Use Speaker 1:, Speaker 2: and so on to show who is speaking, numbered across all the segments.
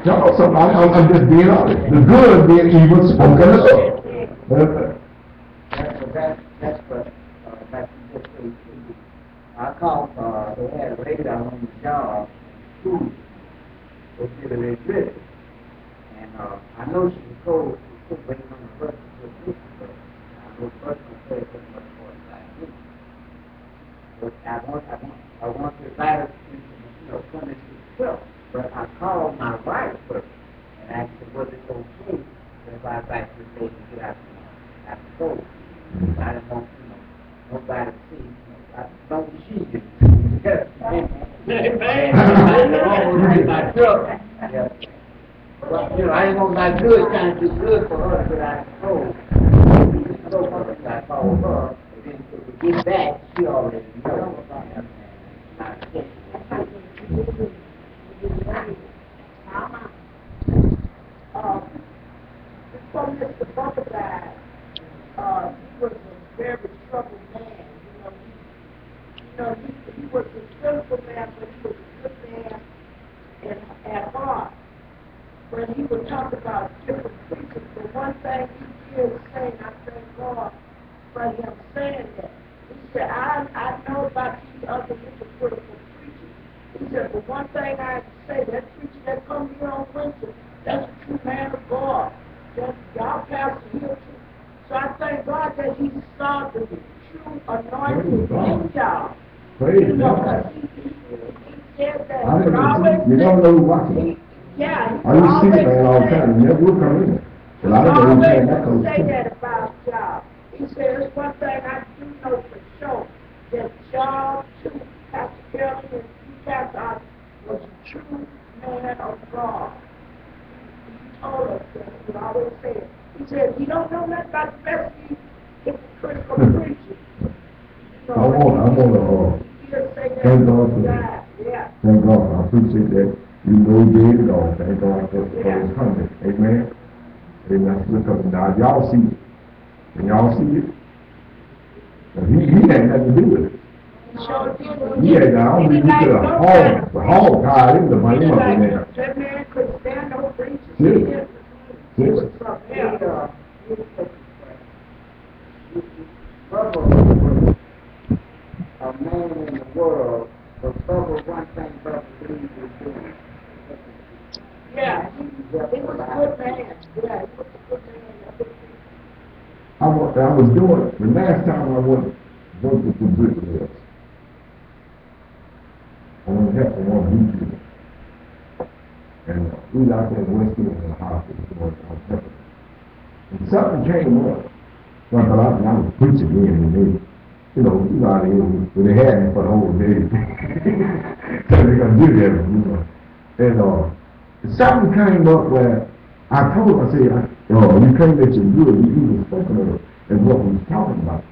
Speaker 1: Y'all, somebody, I'm just being honest. The good being evil spoken of.
Speaker 2: That's what I called, they had a lady out on the job who was really rich. And I know she was told she was waiting on the person to visit her. I know the person was very good for it. But I want to invite her to, come into the show. But I called my wife first and asked her, was it okay if I invite this lady to get out the show? I didn't want, nobody to see, I don't she did. My truck. Yeah. But, I ain't gonna not do it, trying to do good for her, but I told I called her, and then to get back, she already knows.
Speaker 3: Before Mr. Bumper died, he was a very troubled man. He was a sinful man, but he was a good man at heart. When he would talk about different preachers, the one thing he did say, and I thank God for him saying that, he said, I know about these other hypocritical preachers. He said, but one thing I have to say, that preacher that comes here on Wednesday, that's a true man of God. That's y'all pastor here too. So I thank God that he saw the true anointing in y'all.
Speaker 1: Praise God.
Speaker 3: He said that.
Speaker 1: You don't know who's watching.
Speaker 3: Yeah.
Speaker 1: I used to see it all the time. You never will come in. But I don't know who's that comes
Speaker 3: say that about y'all. He said, there's one thing I do know for sure, that y'all too, Pastor Kelly and you, Pastor, was a true man of God. He told us that. He would always say it. He said, you don't know nothing about the best of these hypocritical preachers.
Speaker 1: I want to thank God for that.
Speaker 3: Yeah.
Speaker 1: Thank God. I appreciate that. You know he did it all. Thank God for his coming. Amen. Amen. Look up now. Y'all see it. And y'all see it? But he had nothing to do with it. He had I don't think you could have the hog tied in the money up in there.
Speaker 3: That man could stand no preachers.
Speaker 1: Yes. Yes.
Speaker 2: A man in the world, but Bubba, one thing Bubba believes was doing.
Speaker 3: Yeah, he was a good man. Yeah, he was a good man.
Speaker 1: I was doing, the last time I went to Brickell, I went to help one weekend. And we was out there in Westfield in the hospital, I was helping. And something came up. So I thought I was preaching then, and they, you out here, when they had me for the whole day. So they're going to do that, And something came up where I told him, I said, you can't let your good be even spoken of and what we was talking about.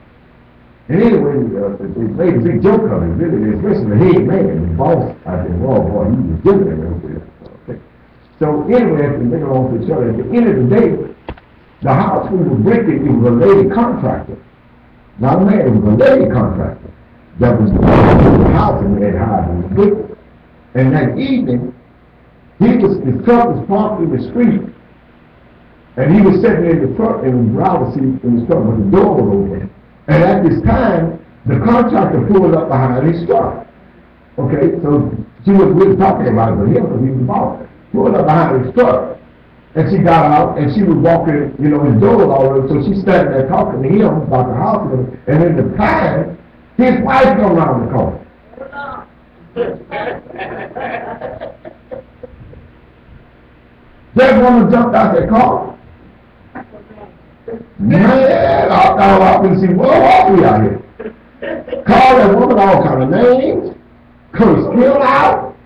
Speaker 1: And anyway, it made a big joke of it, really, especially the head man, the boss. I said, oh boy, he was giving it over there. Okay. So anyway, after making a long story short, at the end of the day, the house we were breaking, it was a lady contractor. Not a man, it was a lady contractor that was the house and they had hired him. And that evening, his truck was parked in the street, and he was sitting in the truck in the driver's seat in his truck, but the door was open. And at this time, the contractor pulled up behind his truck. Okay, so she wasn't really talking about it, but him, because he was boss. Pulled up behind his truck, and she got out, and she was walking, his door was all over, so she standing there talking to him about the house, and in the time, his wife come around the corner. That woman jumped out that car. Man, I thought I could see, what are we out here? Called that woman all kind of names, cursed him out.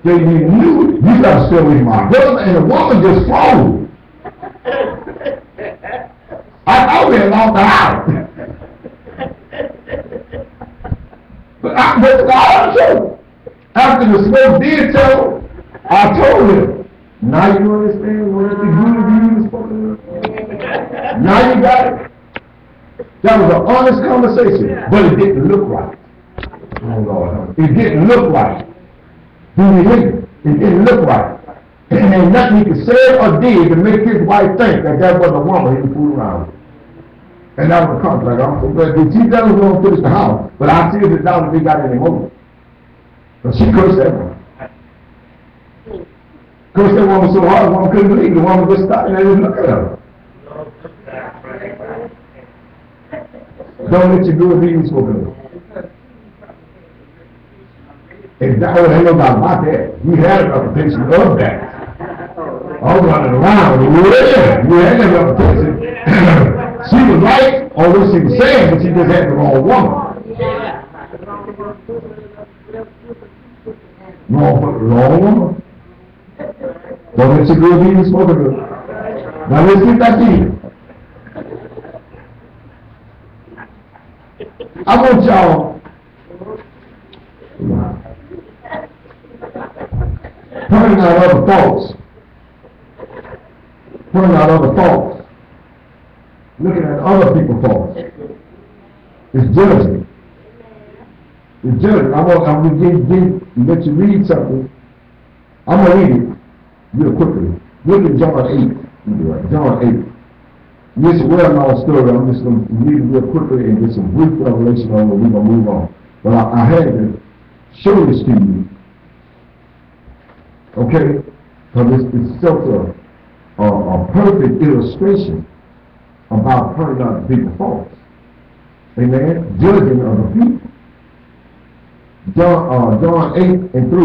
Speaker 1: Then you knew you got to stay with my husband, and the woman just froze. I thought we had lost the house. But I went to after the smoke did tell, I told him, now you understand what the good of you is spoken of? Now you got it. That was an honest conversation, but it didn't look right. Oh Lord, it didn't look right. Do you hear me? It didn't look right. And ain't nothing he could say or did to make his wife think that that was a woman he was fooling around with. And that was a contract. I'm so glad. She doesn't want to finish the house, but I see if it's down if he got any more. But she cursed that woman. Cursed that woman so hard, the woman couldn't believe it. The woman just stopped and they didn't look at her. Don't let your good be spoken of. And that ain't no doubt about that. You had a reputation of that. All running around. Yeah, you had that reputation. She was right on what she was saying, but she just had the wrong woman. Wrong woman. Don't let your good be spoken of. Now let's get back to you. I want y'all pointing out other faults. Pointing out other faults. Looking at other people's faults. It's judging. It's judging. I'm going to let you read something. I'm going to read it real quickly. Look at John 8. John 8. This is a well-known story. I'm just going to read it real quickly and get some brief revelation on it. We're going to move on. But I had to show this to you. Okay? Because it's such a perfect illustration about pointing out people's faults. Amen? Judging other people. John 8 and 3.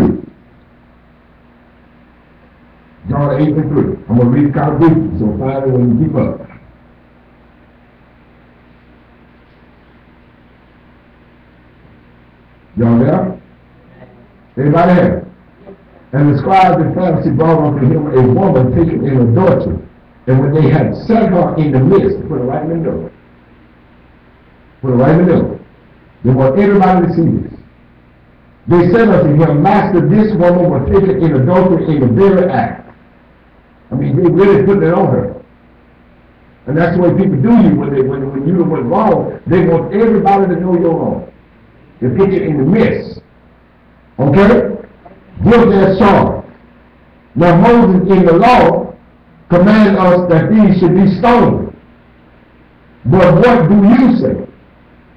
Speaker 1: John 8 and 3. I'm going to read it kind of briefly, so find it when you keep up. Y'all there? Anybody there? And the scribes and Pharisees brought unto him a woman taken in adultery. And when they had set her in the midst, put her right in the middle. Put her right in the middle. They want everybody to see this. They said unto him, Master, this woman was taken in adultery in the very act. I mean, they really put it on her. And that's the way people do you when you went wrong. They want everybody to know you're wrong. They put you in the midst. Okay? Give that charge. Now Moses in the law commanded us that these should be stoned. But what do you say?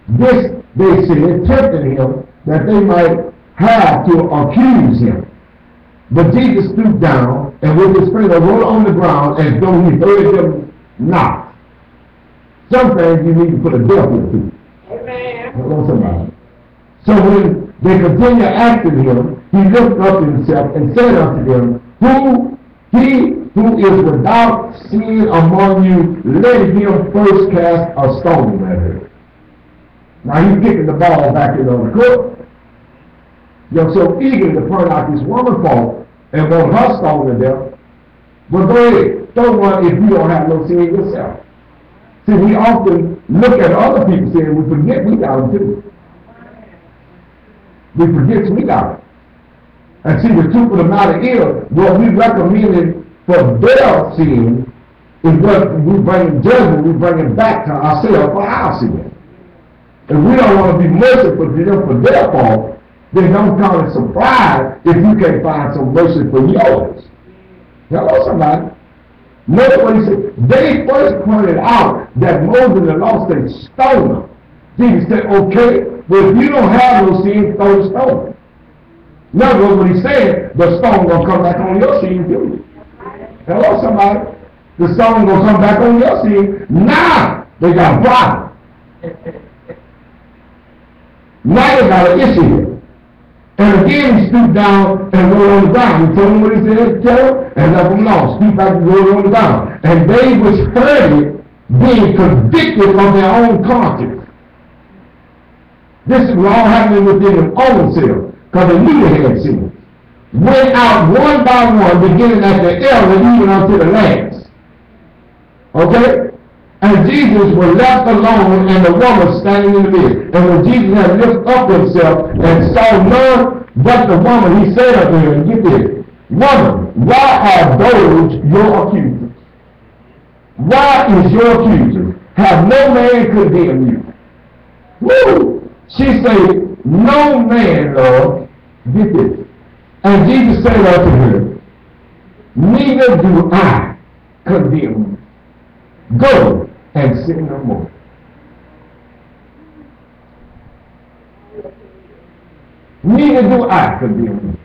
Speaker 1: This, they said, tempted him that they might have to accuse him. But Jesus stooped down and with his finger wrote on the ground as though he heard them not. Some things you need to put a devil to. Amen. Hello, somebody. So when they continued asking him, he looked up himself and said unto them, He who is without sin among you, let him first cast a stone at her. Now he's kicking the ball back in on the court. You're so eager to point out this woman's fault and want her stoned to death. Well, go ahead. Don't worry if you don't have no sin yourself. See, we often look at other people saying we forget we got them too. We forget we got them. And see, the truth of the matter is, what we recommended for their sin is what we bring judgment, we bring it back to ourselves for our sin. If we don't want to be merciful to them for their fault, then don't call it surprise if you can't find some mercy for yours. Hello, somebody. Notice what he said. They first pointed out that Moses in the law said stone them. Jesus said, okay, but if you don't have no sin, throw the stone. In other words, what he said, the stone gonna come back on your sin too. Hello, somebody. The stone gonna come back on your sin. Now they got a problem. Now they got an issue here. And again he stooped down and rolled on the ground. He told him what he said, tell him, and left him alone. Stooped back and rolled on the ground. And they which heard it, being convicted of their own conscience. This was all happening within their own self, because they knew they had sinned. Went out one by one, beginning at the elder, even unto the last. Okay? And Jesus was left alone, and the woman standing in the midst. And when Jesus had lifted up himself and saw none but the woman, he said unto her, get this, woman, why are those your accusers? Why is your accuser? Have no man condemned you? Woo! She said, no man, Lord, get this. And Jesus said unto her, neither do I condemn you. Go and sin no more. Neither do I condemn you.